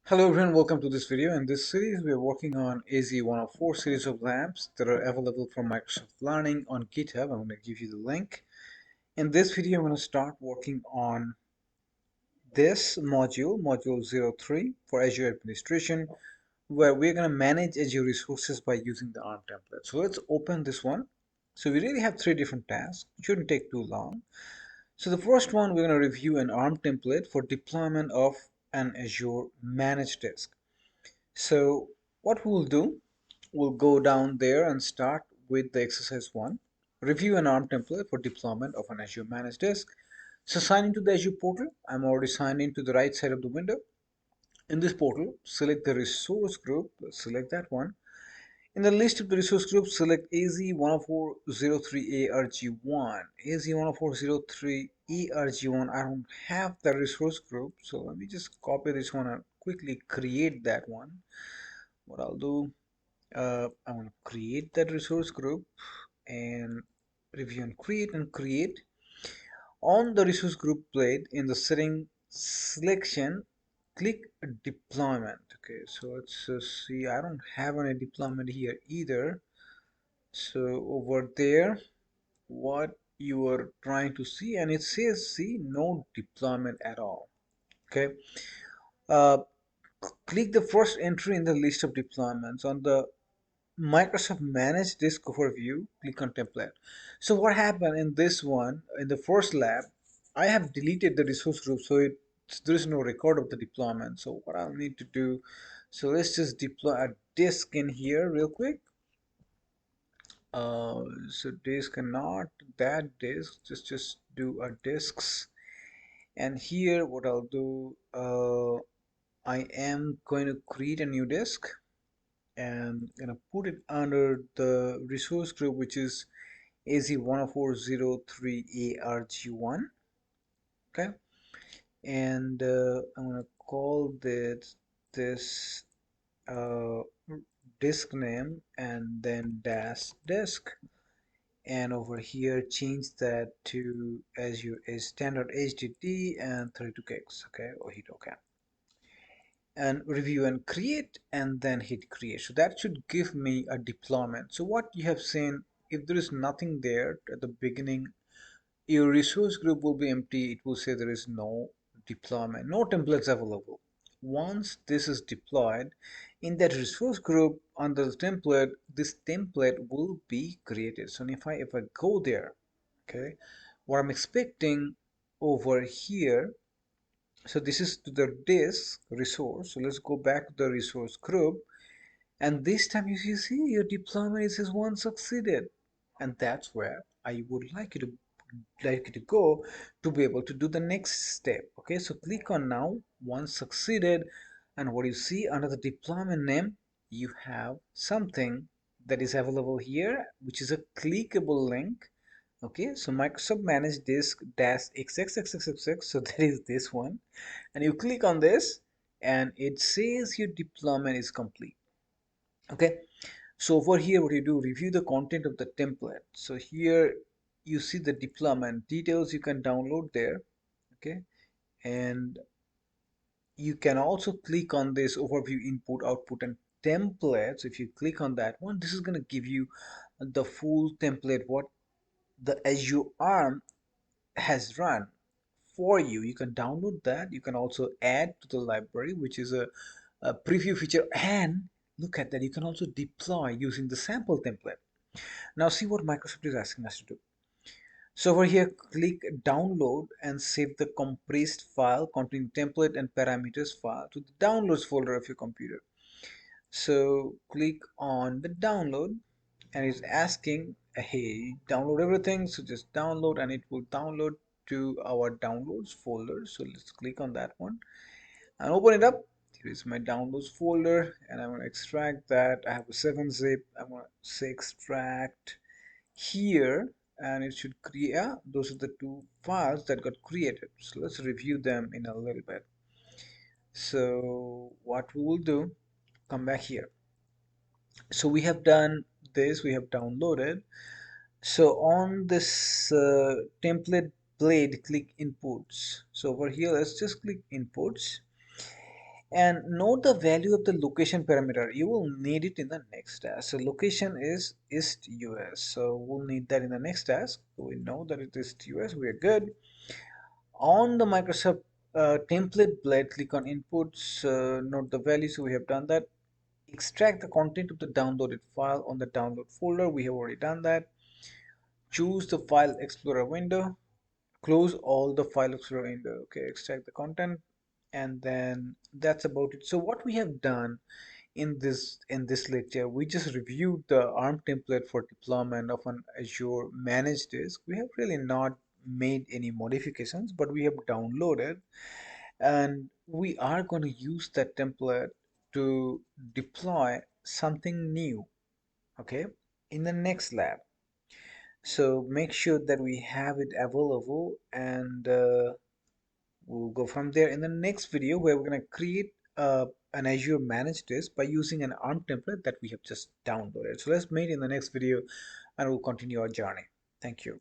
Hello everyone, welcome to this video. In this series, we are working on AZ104 series of labs that are available from Microsoft Learning on GitHub. I'm going to give you the link. In this video, I'm going to start working on this module 03 for Azure Administration, where we're going to manage Azure resources by using the ARM template. So let's open this one. So we really have three different tasks. It shouldn't take too long. So the first one, we're going to review an ARM template for deployment of an Azure managed disk. So what we'll do, we'll go down there and start with the exercise 1. Review an ARM template for deployment of an Azure managed disk. So sign into the Azure portal. I'm already signed into the right side of the window. In this portal, select the resource group, select that one. In the list of the resource groups, select AZ10403ARG1. AZ10403ERG1, I don't have the resource group, so let me just copy this one and quickly create that one. What I'll do, I'm going to create that resource group and review and create. On the resource group plate in the setting selection, click deployment. Okay, so let's see, I don't have any deployment here either. So over there, what you are trying to see, and it says see no deployment at all. Okay, uh, click the first entry in the list of deployments on the Microsoft Manage Disk Overview, click on template. So what happened in this one, in the first lab, I have deleted the resource group, so there is no record of the deployment. So what I'll need to do, so let's just deploy a disk in here real quick. So disk and not that disk, just do a disks. And here what I'll do, I am going to create a new disk and gonna put it under the resource group, which is AZ10403ARG1. Okay, and I'm gonna call this uh, disk name and then dash disk, and over here change that to as standard HDD and 32 gigs. Okay, or hit OK and review and create and then hit create. So that should give me a deployment. So what you have seen, if there is nothing there at the beginning, your resource group will be empty. It will say there is no deployment, no templates available. Once this is deployed in that resource group under the template, this template will be created. So if I go there, okay, what I'm expecting over here, so this is to the disk resource. So let's go back to the resource group, and this time you see your deployment, it says one succeeded, and that's where I would like you to go to be able to do the next step. Okay, so click on now one succeeded, and what you see under the deployment name, you have something that is available here, which is a clickable link. Okay, so Microsoft Manage Disk dash XXXXX, so that is this one, and you click on this and it says your deployment is complete. Okay, so over here what you do, review the content of the template. So here you see the deployment details, you can download there. Okay, and you can also click on this overview input output and templates. If you click on that one, this is going to give you the full template what the Azure ARM has run for you. You can download that. You can also add to the library, which is a preview feature, and look at that, you can also deploy using the sample template. Now see what Microsoft is asking us to do. So over here, click download and save the compressed file containing template and parameters file to the downloads folder of your computer. So click on the download, and it's asking, hey, download everything. So just download, and it will download to our downloads folder. So let's click on that one and open it up. Here is my downloads folder, and I'm going to extract that. I have a 7-zip. I'm going to say extract here, and it should create, yeah, those are the two files that got created. So let's review them in a little bit. So what we will do, come back here. So we have done this, we have downloaded. So on this template blade, click inputs. So over here, let's just click inputs, and note the value of the location parameter. You will need it in the next task. So location is East US, so we'll need that in the next task. We know that it is US, we are good. On the Microsoft template blade, click on inputs, note the value, so we have done that. Extract the content of the downloaded file on the download folder, we have already done that. Choose the file explorer window, close all the file explorer window. Okay, extract the content, and then that's about it. So what we have done in this lecture, we just reviewed the ARM template for deployment of an Azure managed disk. We have really not made any modifications, but we have downloaded, and we are going to use that template to deploy something new, okay, in the next lab. So make sure that we have it available, and we'll go from there in the next video, where we're going to create an Azure managed disk by using an ARM template that we have just downloaded. So let's meet in the next video, and we'll continue our journey. Thank you.